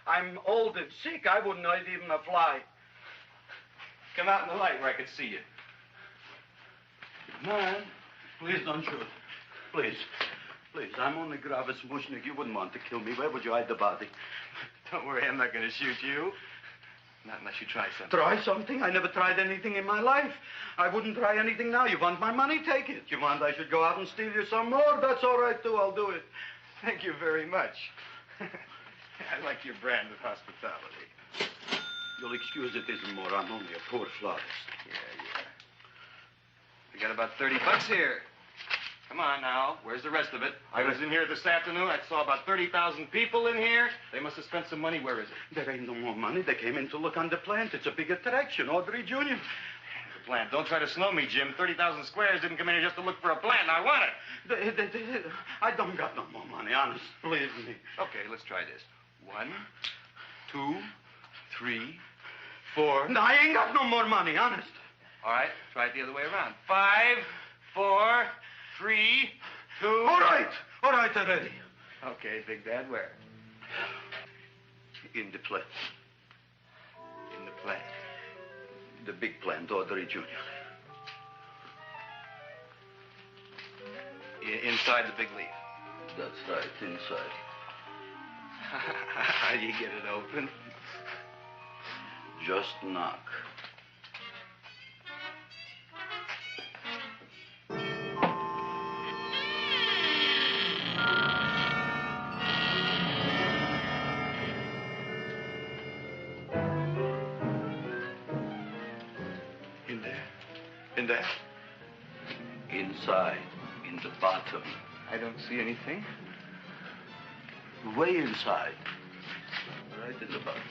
I'm old and sick. I wouldn't hurt even a fly. Come out in the light where I can see you. Man, please don't shoot. Please. Please, I'm only Gravis Mushnik. You wouldn't want to kill me. Where would you hide the body? Don't worry, I'm not going to shoot you. Not unless you try something. Try something? I never tried anything in my life. I wouldn't try anything now. You want my money? Take it. You want I should go out and steal you some more? That's all right, too. I'll do it. Thank you very much. I like your brand of hospitality. You'll excuse it isn't more. I'm only a poor florist. Yeah. We got about $30 here. Come on now. Where's the rest of it? I was in here this afternoon. I saw about 30,000 people in here. They must have spent some money. Where is it? There ain't no more money. They came in to look on the plant. It's a big attraction. Audrey Jr. The plant. Don't try to slow me, Jim. 30,000 squares didn't come in here just to look for a plant. I want it. I don't got no more money, honest. Believe me. Okay, let's try this. 1, 2, 3, 4. No, I ain't got no more money, honest. All right, try it the other way around. 5, 4, 3, 2. All right already. Okay, Big Dad, where? In the plant. In the plant. The big plant, Audrey Jr. Inside the big leaf. That's right, inside. How do you get it open? Just knock. In there? Inside, in the bottom. I don't see anything. Way inside. Right in the bottom.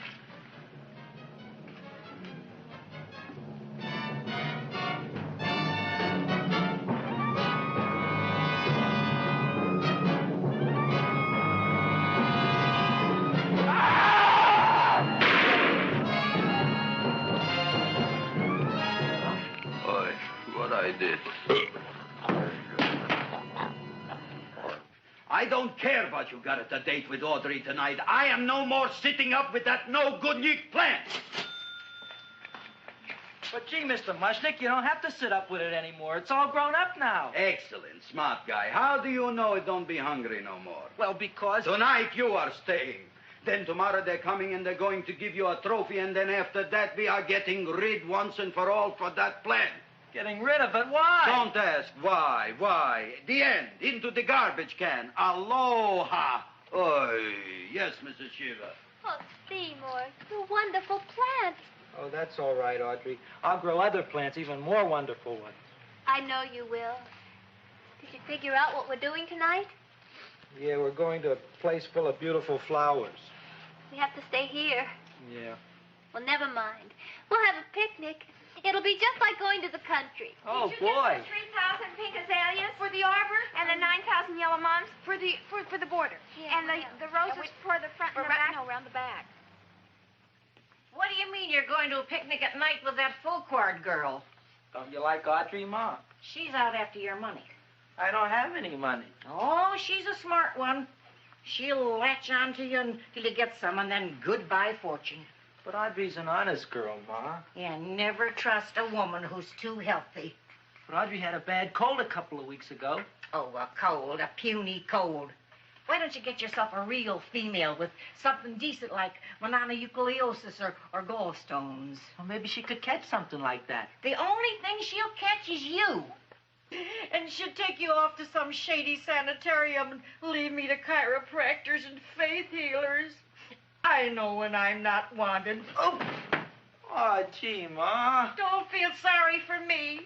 I don't care about you got at the date with Audrey tonight. I am no more sitting up with that no-good Nick plant. But gee, Mr. Mushnick, you don't have to sit up with it anymore. It's all grown up now. Excellent, smart guy. How do you know it don't be hungry no more? Well, because... Tonight you are staying. Then tomorrow they're coming and they're going to give you a trophy, and then after that we are getting rid once and for all for that plant. Getting rid of it? Why? Don't ask why. Why? The end. Into the garbage can. Aloha. Oy. Yes, Mrs. Shiva. Oh, Seymour, you wonderful plant. Oh, that's all right, Audrey. I'll grow other plants, even more wonderful ones. I know you will. Did you figure out what we're doing tonight? Yeah, we're going to a place full of beautiful flowers. We have to stay here. Yeah. Well, never mind. We'll have a picnic. It'll be just like going to the country. Oh, Did you boy. get the 3,000 pink azaleas for the arbor and the 9,000 yellow mums for the border? Yeah, and the roses for the front and the back? No, around the back. What do you mean you're going to a picnic at night with that full-quart girl? Don't you like Audrey, Ma? She's out after your money. I don't have any money. Oh, she's a smart one. She'll latch on to you until you get some, and then goodbye fortune. But Audrey's an honest girl, Ma. You never trust a woman who's too healthy. But Audrey had a bad cold a couple of weeks ago. Oh, a cold, a puny cold. Why don't you get yourself a real female with something decent like mononucleosis or gallstones? Well, maybe she could catch something like that. The only thing she'll catch is you. And she'll take you off to some shady sanitarium and leave me to chiropractors and faith healers. I know when I'm not wanted. Oh, gee, Ma. Don't feel sorry for me.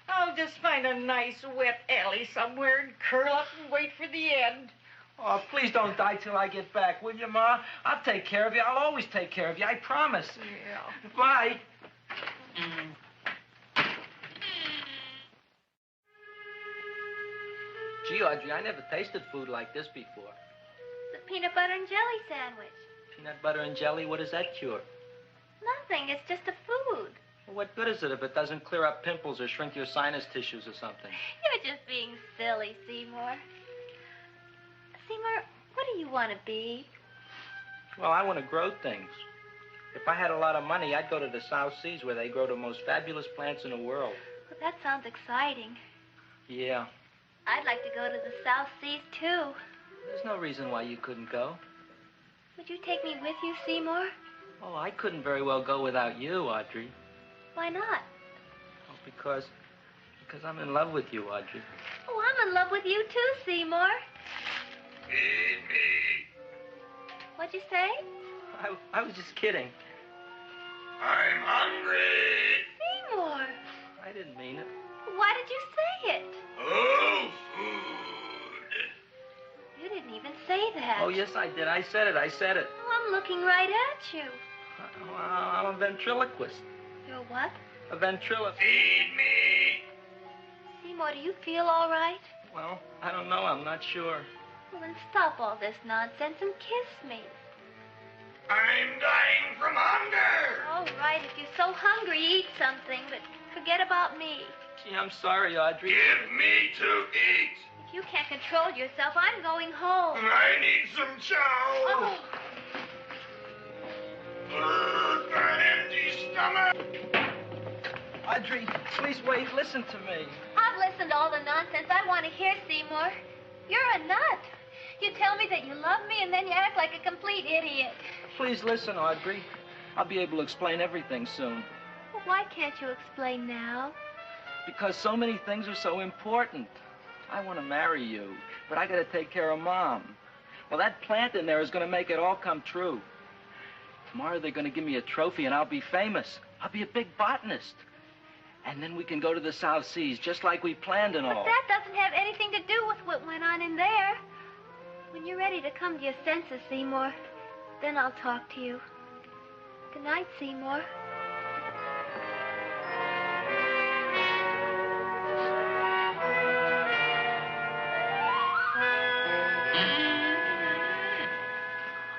I'll just find a nice wet alley somewhere and curl up and wait for the end. Oh, please don't die till I get back, will you, Ma? I'll take care of you. I'll always take care of you. I promise. Yeah. Bye. Gee, Audrey, I never tasted food like this before. The peanut butter and jelly sandwich. Peanut butter and jelly, what does that cure? Nothing. It's just a food. Well, what good is it if it doesn't clear up pimples or shrink your sinus tissues or something? You're just being silly, Seymour. Seymour, what do you want to be? Well, I want to grow things. If I had a lot of money, I'd go to the South Seas where they grow the most fabulous plants in the world. Well, that sounds exciting. Yeah. I'd like to go to the South Seas, too. There's no reason why you couldn't go. Would you take me with you, Seymour? Oh, I couldn't very well go without you, Audrey. Why not? Oh, because I'm in love with you, Audrey. Oh, I'm in love with you, too, Seymour. Feed me. What'd you say? I was just kidding. I'm hungry. Seymour. I didn't mean it. Why did you say it? Oh, food. You didn't even say that. Oh, yes, I did. I said it. Oh, I'm looking right at you. I'm a ventriloquist. You're what? A ventriloquist. Feed me. Seymour, do you feel all right? Well, I don't know. I'm not sure. Well, then stop all this nonsense and kiss me. I'm dying from hunger. All right, if you're so hungry, eat something, but forget about me. Gee, I'm sorry, Audrey. Give me to eat. If you can't control yourself, I'm going home. I need some chow. Oh. For an empty stomach. Audrey, please wait. Listen to me. I've listened to all the nonsense I want to hear, Seymour. You're a nut. You tell me that you love me, and then you act like a complete idiot. Please listen, Audrey. I'll be able to explain everything soon. Well, why can't you explain now? Because so many things are so important. I want to marry you, but I got to take care of Mom. Well, that plant in there is going to make it all come true. Tomorrow they're going to give me a trophy, and I'll be famous. I'll be a big botanist. And then we can go to the South Seas, just like we planned and all. But that doesn't have anything to do with what went on in there. When you're ready to come to your senses, Seymour, then I'll talk to you. Good night, Seymour.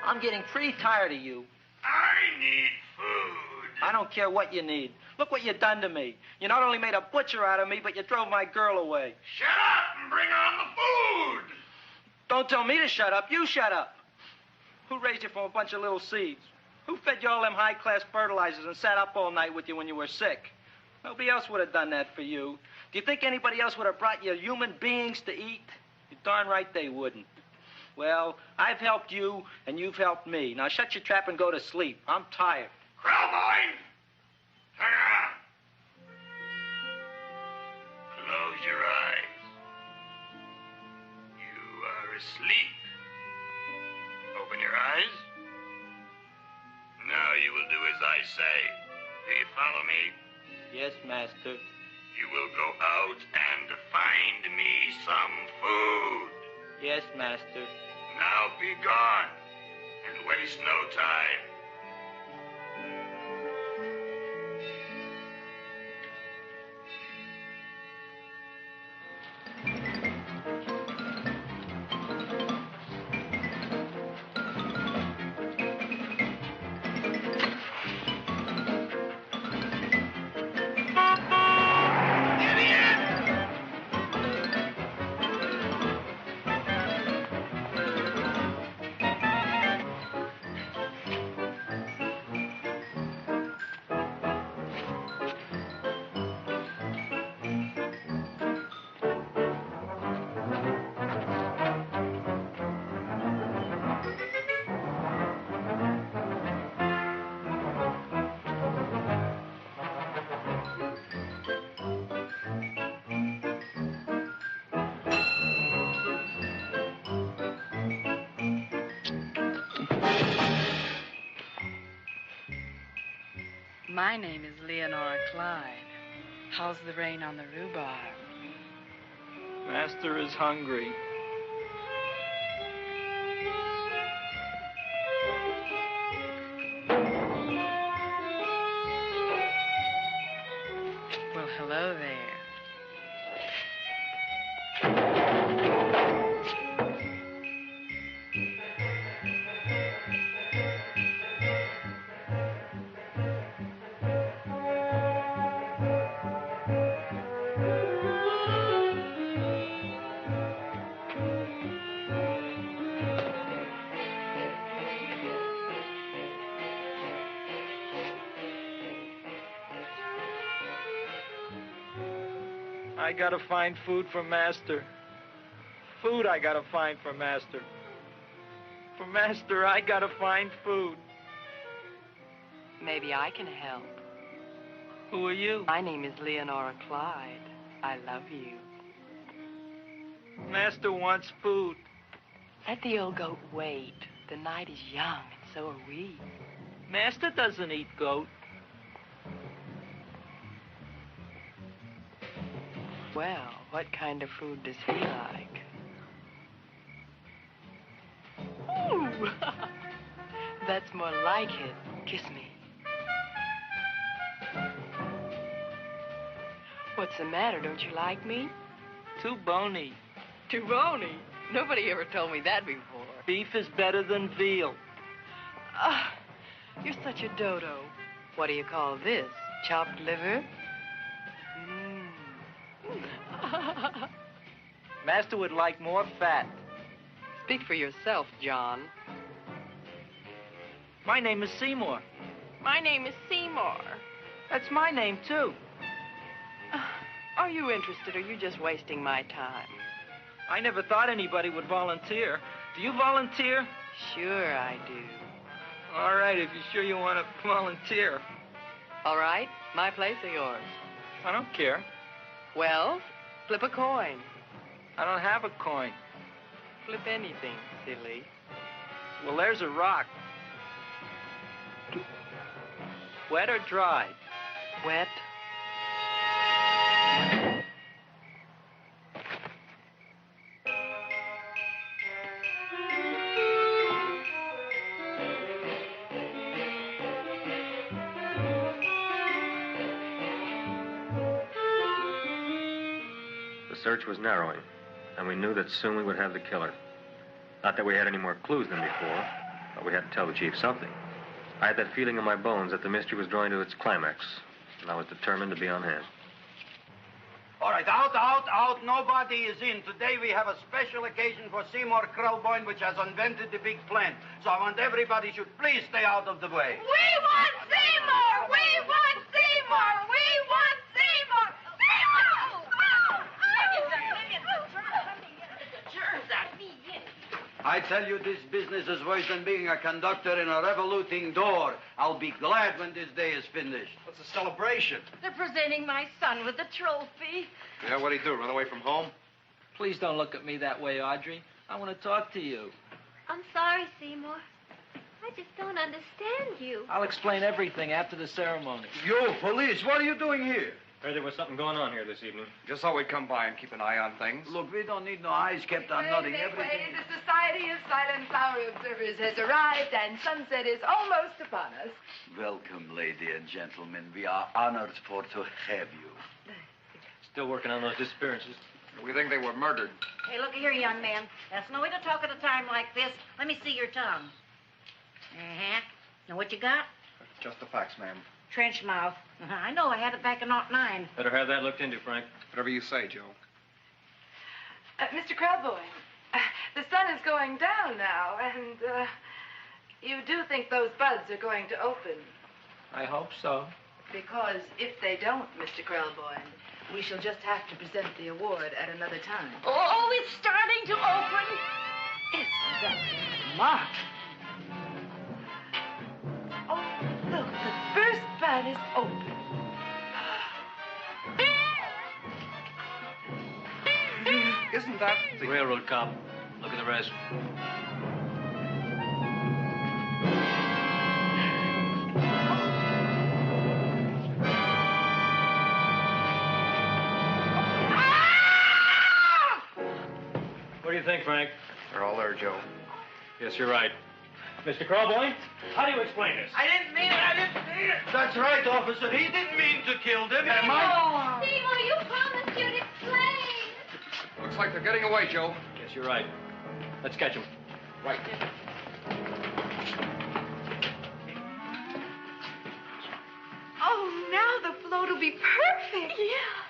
I'm getting pretty tired of you. I need food. I don't care what you need. Look what you done to me. You not only made a butcher out of me, but you drove my girl away. Shut up and bring on the food. Don't tell me to shut up. You shut up. Who raised you from a bunch of little seeds? Who fed you all them high-class fertilizers and sat up all night with you when you were sick? Nobody else would have done that for you. Do you think anybody else would have brought you human beings to eat? You're darn right they wouldn't. Well, I've helped you, and you've helped me. Now shut your trap and go to sleep. I'm tired. Crowboy, turn around. Close your eyes. You are asleep. Open your eyes. Now you will do as I say. Do you follow me? Yes, Master. You will go out and find me some food. Yes, Master. Now be gone, and waste no time. My name is Leonora Clyde. How's the rain on the rhubarb? Master is hungry. Well, hello there. I gotta find food for Master. Food I gotta find for Master. For Master, I gotta find food. Maybe I can help. Who are you? My name is Leonora Clyde. I love you. Master wants food. Let the old goat wait. The night is young, and so are we. Master doesn't eat goat. Well, what kind of food does he like? Ooh! That's more like it. Kiss me. What's the matter? Don't you like me? Too bony. Too bony? Nobody ever told me that before. Beef is better than veal. Ah, you're such a dodo. What do you call this? Chopped liver? Master would like more fat. Speak for yourself, John. My name is Seymour. My name is Seymour. That's my name, too. Are you interested, or are you just wasting my time? I never thought anybody would volunteer. Do you volunteer? Sure I do. All right, if you're sure you want to volunteer. All right, my place or yours? I don't care. Well, flip a coin. I don't have a coin. Flip anything, silly. Well, there's a rock. Wet or dry? Wet. The search was narrowing, and we knew that soon we would have the killer. Not that we had any more clues than before, but we had to tell the chief something. I had that feeling in my bones that the mystery was drawing to its climax, and I was determined to be on hand. All right, out. Nobody is in. Today we have a special occasion for Seymour Krelboyne, which has invented the big plan. So I want everybody should please stay out of the way. We want Seymour! We want Seymour! We want Seymour! I tell you, this business is worse than being a conductor in a revoluting door. I'll be glad when this day is finished. What's the celebration? They're presenting my son with a trophy. Yeah, what'd he do, run away from home? Please don't look at me that way, Audrey. I want to talk to you. I'm sorry, Seymour. I just don't understand you. I'll explain everything after the ceremony. You, police, what are you doing here? Heard there was something going on here this evening. Just thought we'd come by and keep an eye on things. Look, we don't need no eyes kept on nothing. Everything. The Society of Silent Flower Observers has arrived, and sunset is almost upon us. Welcome, lady and gentlemen. We are honored for to have you. Still working on those disappearances. We think they were murdered. Hey, look here, young man. That's no way to talk at a time like this. Let me see your tongue. Uh-huh. Now, what you got? Just the facts, ma'am. Trench mouth. I know. I had it back in '09. Better have that looked into, Frank. Whatever you say, Joe. Mr. Krelboyne, the sun is going down now, and you do think those buds are going to open? I hope so. Because if they don't, Mr. Krelboyne, we shall just have to present the award at another time. Oh, it's starting to open. Isn't that smart? Oh, look, the first bud is open. Isn't that the Railroad cop. Look at the rest. What do you think, Frank? They're all there, Joe. Yes, you're right. Mr. Krelboyne, how do you explain this? I didn't mean it. That's right, officer. He didn't mean to kill them. Seymour, you promised you'd explain. Looks like they're getting away, Joe. Yes, you're right. Let's catch him. Right. Oh, now the float will be perfect. Yeah.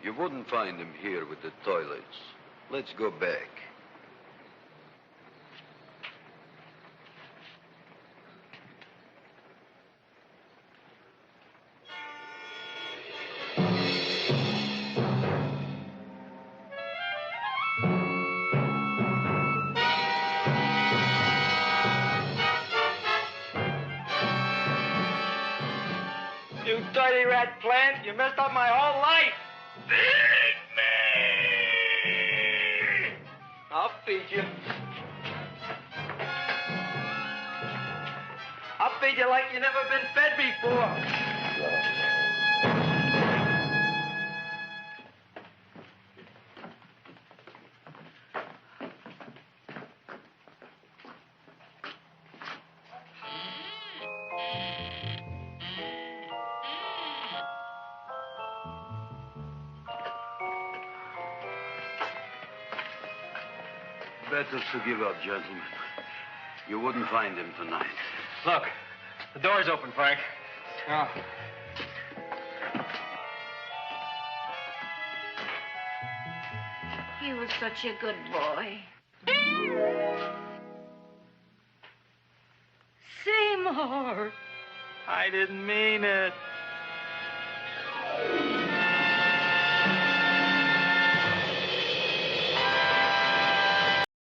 You wouldn't find him here with the toilets. Let's go back. You dirty rat plant, you messed up my whole life. Feed me! I'll feed you. I'll feed you like you never been fed before. Better to give up, gentlemen. You wouldn't find him tonight. Look, the door's open, Frank. Oh. He was such a good boy. Seymour! I didn't mean it.